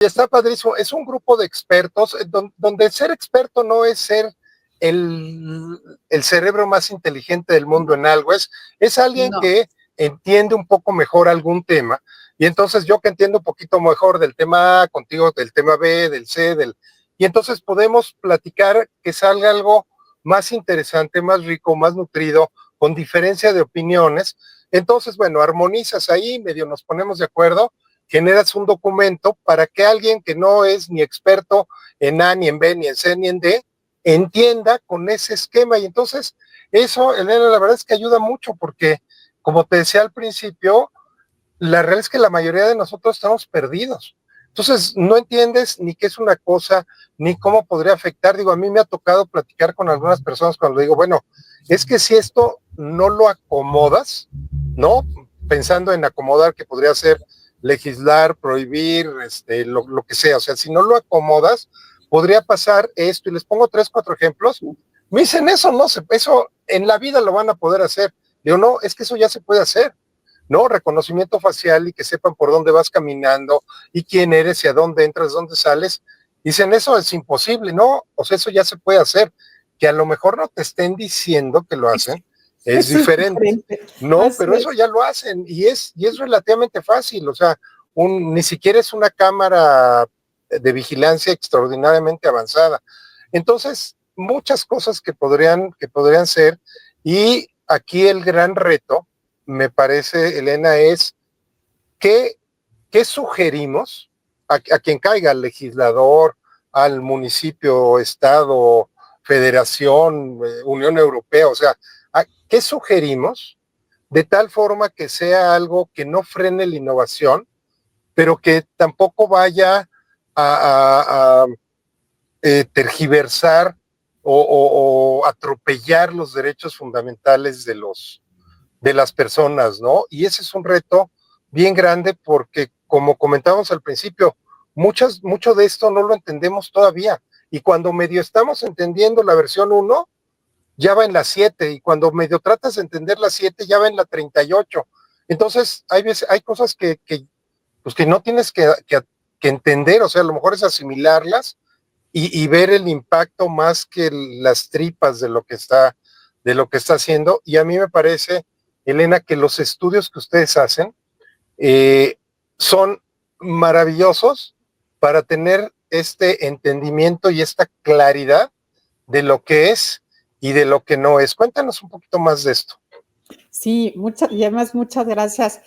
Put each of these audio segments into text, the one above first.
Y está padrísimo, es un grupo de expertos donde ser experto no es ser el cerebro más inteligente del mundo en algo, es alguien No. que entiende un poco mejor algún tema, y entonces yo que entiendo un poquito mejor del tema A, contigo del tema B, del C, y entonces podemos platicar que salga algo más interesante, más rico, más nutrido, con diferencia de opiniones. Entonces, bueno, armonizas ahí, medio nos ponemos de acuerdo, generas un documento para que alguien que no es ni experto en A, ni en B, ni en C, ni en D, entienda con ese esquema. Y entonces, eso, Elena, la verdad es que ayuda mucho porque, como te decía al principio, la realidad es que la mayoría de nosotros estamos perdidos. Entonces, no entiendes ni qué es una cosa, ni cómo podría afectar. Digo, a mí me ha tocado platicar con algunas personas cuando digo, bueno, es que si esto no lo acomodas, ¿no? Pensando en acomodar, que podría ser legislar, prohibir, lo que sea. O sea, si no lo acomodas, podría pasar esto. Y les pongo 3, 4 ejemplos. Me dicen, eso no se, eso en la vida lo van a poder hacer. Digo, no, es que eso ya se puede hacer. ¿No? Reconocimiento facial y que sepan por dónde vas caminando y quién eres y a dónde entras, dónde sales. Dicen, eso es imposible, ¿no? O sea, eso ya se puede hacer. Que a lo mejor no te estén diciendo que lo hacen, es Eso es diferente. diferente. No, Así pero eso es. ya lo hacen y es relativamente fácil. O sea, ni siquiera es una cámara de vigilancia extraordinariamente avanzada. Entonces, muchas cosas que podrían ser, y aquí el gran reto me parece, Elena, es qué, qué sugerimos a quien caiga, al legislador, al municipio, estado, federación, Unión Europea, o sea, ¿qué sugerimos de tal forma que sea algo que no frene la innovación, pero que tampoco vaya a tergiversar o atropellar los derechos fundamentales de las personas, ¿no? Y ese es un reto bien grande porque, como comentábamos al principio, mucho de esto no lo entendemos todavía. Y cuando medio estamos entendiendo la versión 1, ya va en la 7, y cuando medio tratas de entender la 7, ya va en la 38. Entonces, hay cosas pues que no tienes que entender, o sea, a lo mejor es asimilarlas y ver el impacto más que las tripas de lo que está haciendo. Y a mí me parece, Elena, que los estudios que ustedes hacen eh, son maravillosos para tener este entendimiento y esta claridad de lo que es y de lo que no es. Cuéntanos un poquito más de esto. Sí, y además muchas gracias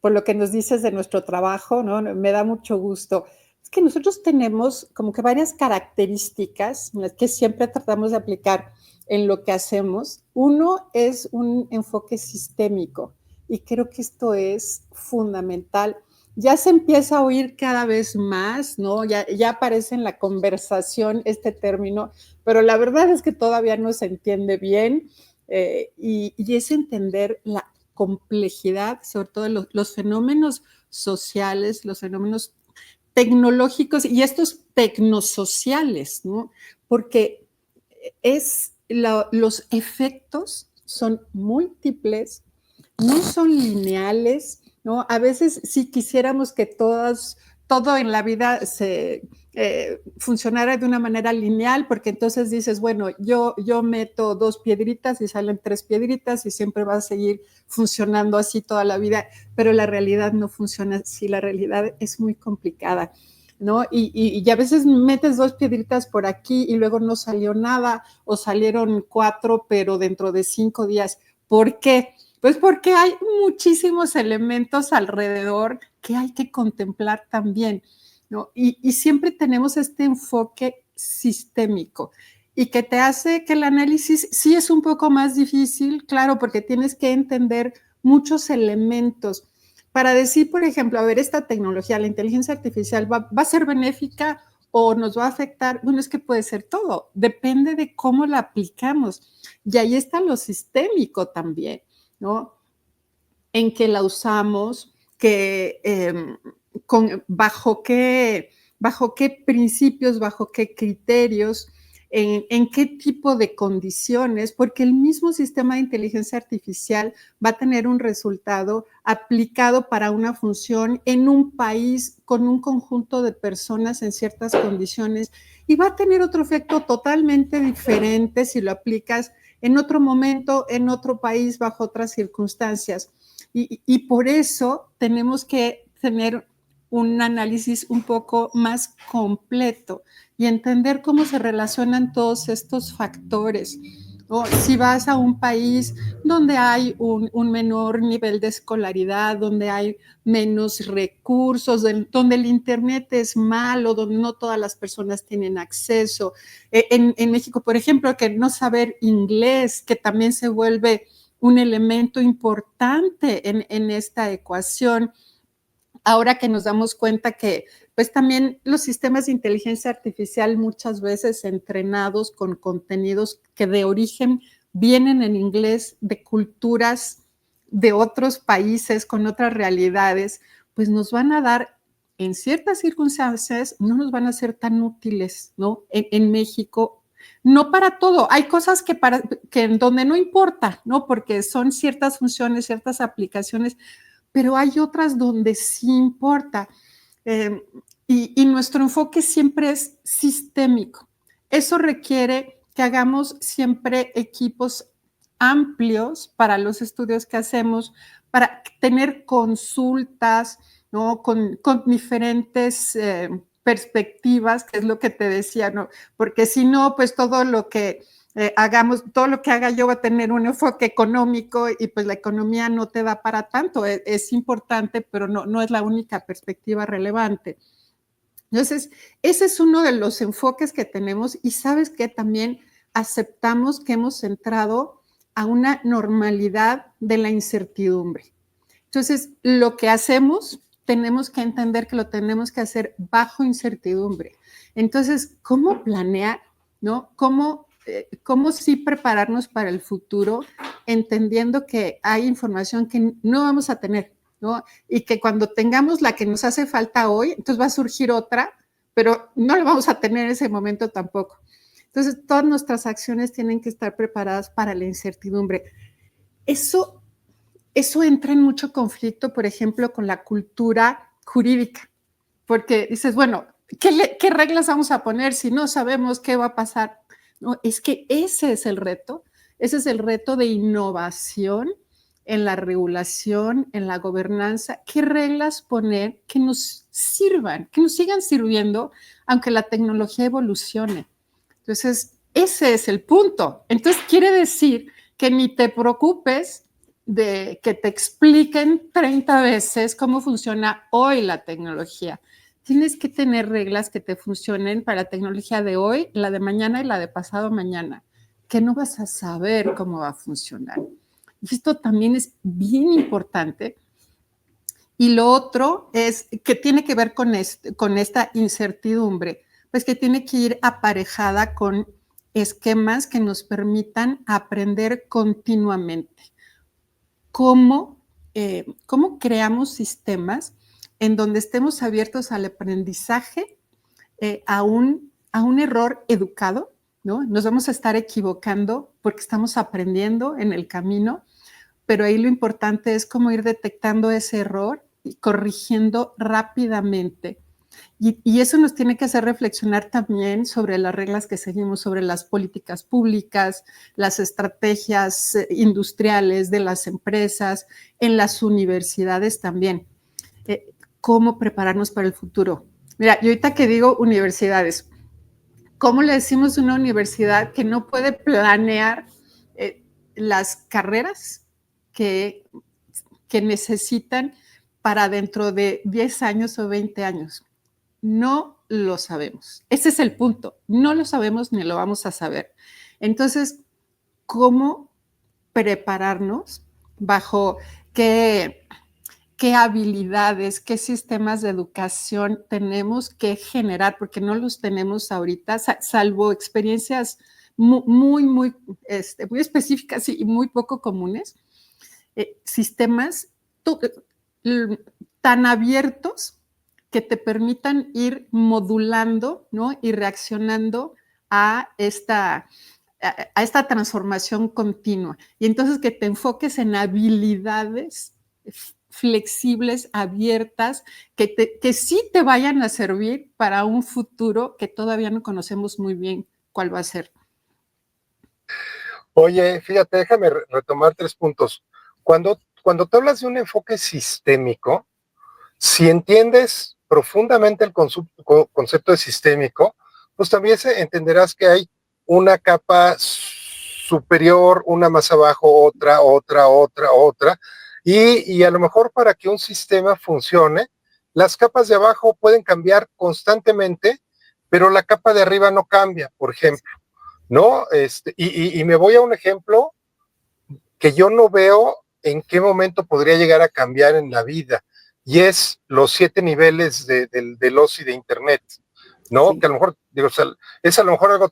por lo que nos dices de nuestro trabajo, ¿no? Me da mucho gusto. Es que nosotros tenemos como que varias características que siempre tratamos de aplicar en lo que hacemos. Uno es un enfoque sistémico y creo que esto es fundamental. Ya se empieza a oír cada vez más, ¿no? Ya aparece en la conversación este término, pero la verdad es que todavía no se entiende bien. Y es entender la complejidad, sobre todo los fenómenos sociales, los fenómenos tecnológicos y estos tecnosociales, ¿no? Porque los efectos son múltiples, no son lineales, ¿no? A veces si quisiéramos que todo en la vida funcionara de una manera lineal, porque entonces dices, bueno, yo meto 2 piedritas y salen 3 piedritas y siempre va a seguir funcionando así toda la vida, pero la realidad no funciona así, la realidad es muy complicada. ¿No? Y a veces metes 2 piedritas por aquí y luego no salió nada o salieron 4, pero dentro de 5 días. ¿Por qué? Pues porque hay muchísimos elementos alrededor que hay que contemplar también, ¿no? Y siempre tenemos este enfoque sistémico y que te hace que el análisis sí es un poco más difícil, claro, porque tienes que entender muchos elementos para decir, por ejemplo, a ver, esta tecnología, la inteligencia artificial, ¿va a ser benéfica o nos va a afectar? Bueno, es que puede ser todo, depende de cómo la aplicamos. Y ahí está lo sistémico también, ¿no? En que la usamos, bajo qué principios, bajo qué criterios, en qué tipo de condiciones, porque el mismo sistema de inteligencia artificial va a tener un resultado aplicado para una función en un país con un conjunto de personas en ciertas condiciones y va a tener otro efecto totalmente diferente si lo aplicas en otro momento, en otro país, bajo otras circunstancias. Y por eso tenemos que tener un análisis un poco más completo y entender cómo se relacionan todos estos factores. O si vas a un país donde hay un menor nivel de escolaridad, donde hay menos recursos, donde el Internet es malo, donde no todas las personas tienen acceso. En México, por ejemplo, que no saber inglés, que también se vuelve un elemento importante en esta ecuación. Ahora que nos damos cuenta que pues también los sistemas de inteligencia artificial muchas veces entrenados con contenidos que de origen vienen en inglés de culturas de otros países con otras realidades, pues nos van a dar en ciertas circunstancias, no nos van a ser tan útiles, ¿no? En México, no para todo, hay cosas que en donde no importa, ¿no? Porque son ciertas funciones, ciertas aplicaciones, pero hay otras donde sí importa. Eh, y nuestro enfoque siempre es sistémico. Eso requiere que hagamos siempre equipos amplios para los estudios que hacemos, para tener consultas, ¿no? Con diferentes perspectivas, que es lo que te decía, ¿no? Porque si no, pues todo lo que hagamos, todo lo que haga yo va a tener un enfoque económico y pues la economía no te da para tanto, es importante, pero no es la única perspectiva relevante. Entonces, ese es uno de los enfoques que tenemos y sabes que también aceptamos que hemos entrado a una normalidad de la incertidumbre. Entonces, lo que hacemos, tenemos que entender que lo tenemos que hacer bajo incertidumbre. Entonces, ¿cómo planear? ¿No? ¿Cómo sí prepararnos para el futuro, entendiendo que hay información que no vamos a tener, ¿no? Y que cuando tengamos la que nos hace falta hoy, entonces va a surgir otra, pero no la vamos a tener en ese momento tampoco. Entonces, todas nuestras acciones tienen que estar preparadas para la incertidumbre. Eso entra en mucho conflicto, por ejemplo, con la cultura jurídica, porque dices, bueno, ¿qué reglas vamos a poner si no sabemos qué va a pasar? No, es que ese es el reto de innovación en la regulación, en la gobernanza, qué reglas poner que nos sirvan, que nos sigan sirviendo, aunque la tecnología evolucione. Entonces, ese es el punto. Entonces, quiere decir que ni te preocupes de que te expliquen 30 veces cómo funciona hoy la tecnología. Tienes que tener reglas que te funcionen para la tecnología de hoy, la de mañana y la de pasado mañana, que no vas a saber cómo va a funcionar. Y esto también es bien importante. Y lo otro es que tiene que ver con esta incertidumbre, pues que tiene que ir aparejada con esquemas que nos permitan aprender continuamente. ¿Cómo creamos sistemas en donde estemos abiertos al aprendizaje, a un error educado, ¿no? Nos vamos a estar equivocando porque estamos aprendiendo en el camino, pero ahí lo importante es cómo ir detectando ese error y corrigiendo rápidamente. Y eso nos tiene que hacer reflexionar también sobre las reglas que seguimos, sobre las políticas públicas, las estrategias industriales de las empresas, en las universidades también. ¿Cómo prepararnos para el futuro? Mira, yo ahorita que digo universidades, ¿cómo le decimos a una universidad que no puede planear las carreras que necesitan para dentro de 10 años o 20 años? No lo sabemos. Ese es el punto. No lo sabemos ni lo vamos a saber. Entonces, ¿cómo prepararnos bajo qué habilidades, qué sistemas de educación tenemos que generar? Porque no los tenemos ahorita, salvo experiencias muy específicas y muy poco comunes. Sistemas tan abiertos que te permitan ir modulando, ¿no? Y reaccionando a esta transformación continua. Y entonces que te enfoques en habilidades flexibles, abiertas, que sí te vayan a servir para un futuro que todavía no conocemos muy bien cuál va a ser. Oye, fíjate, déjame retomar 3 puntos. Cuando te hablas de un enfoque sistémico, si entiendes profundamente el concepto de sistémico, pues también entenderás que hay una capa superior, una más abajo, otra, y a lo mejor para que un sistema funcione, las capas de abajo pueden cambiar constantemente, pero la capa de arriba no cambia, por ejemplo, ¿no? Y me voy a un ejemplo que yo no veo en qué momento podría llegar a cambiar en la vida, y es los 7 niveles del OSI de Internet, ¿no? Sí. Que a lo mejor, digo, o sea, es a lo mejor algo,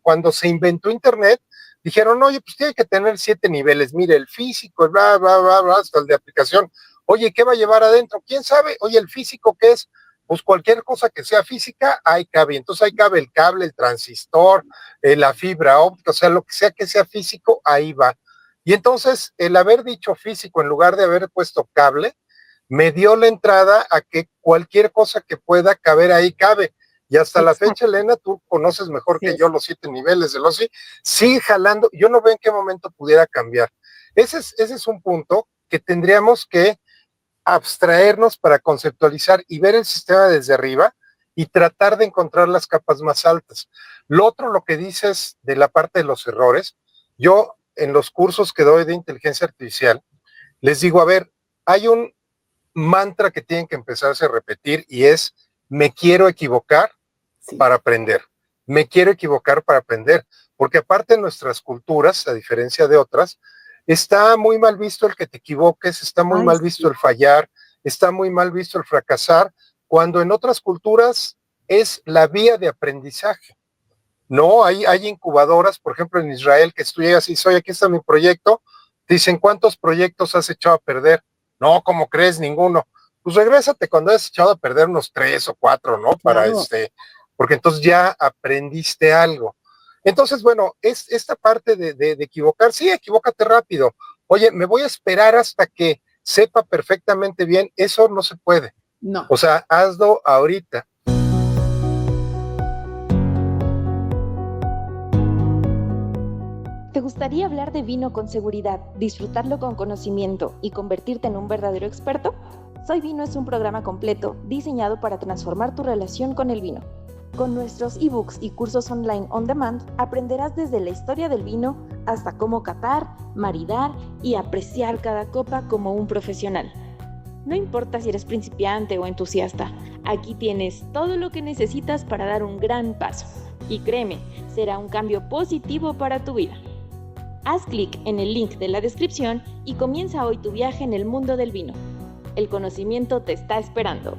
cuando se inventó Internet, dijeron, oye, pues tiene que tener 7 niveles, mire, el físico, bla, bla, bla, bla, hasta el de aplicación. Oye, ¿qué va a llevar adentro? ¿Quién sabe? Oye, el físico, ¿qué es? Pues cualquier cosa que sea física, ahí cabe. Entonces ahí cabe el cable, el transistor, la fibra óptica, o sea, lo que sea físico, ahí va. Y entonces, el haber dicho físico en lugar de haber puesto cable, me dio la entrada a que cualquier cosa que pueda caber ahí cabe. Y hasta Exacto. La fecha, Elena, tú conoces mejor sí. Que yo los 7 niveles del OSI, sigue jalando. Yo no veo en qué momento pudiera cambiar. Ese es un punto que tendríamos que abstraernos para conceptualizar y ver el sistema desde arriba y tratar de encontrar las capas más altas. Lo otro, lo que dices de la parte de los errores, yo en los cursos que doy de inteligencia artificial, les digo, a ver, hay un mantra que tienen que empezarse a repetir y es, me quiero equivocar sí. Para aprender. Me quiero equivocar para aprender, porque aparte en nuestras culturas, a diferencia de otras, está muy mal visto el que te equivoques, está muy mal visto el fallar, está muy mal visto el fracasar, cuando en otras culturas es la vía de aprendizaje. No, hay incubadoras, por ejemplo en Israel, que tú llegas y dices, oye, aquí está mi proyecto, te dicen, ¿cuántos proyectos has echado a perder? No, ¿cómo crees? Ninguno. Pues regrésate cuando has echado a perder unos 3 o 4, ¿no? Para claro. Porque entonces ya aprendiste algo. Entonces, bueno, esta parte de equivocar, sí, equivócate rápido. Oye, me voy a esperar hasta que sepa perfectamente bien, eso no se puede. No. O sea, hazlo ahorita. ¿Te gustaría hablar de vino con seguridad, disfrutarlo con conocimiento y convertirte en un verdadero experto? Soy Vino es un programa completo diseñado para transformar tu relación con el vino. Con nuestros ebooks y cursos online on demand, aprenderás desde la historia del vino hasta cómo catar, maridar y apreciar cada copa como un profesional. No importa si eres principiante o entusiasta, aquí tienes todo lo que necesitas para dar un gran paso. Y créeme, será un cambio positivo para tu vida. Haz clic en el link de la descripción y comienza hoy tu viaje en el mundo del vino. El conocimiento te está esperando.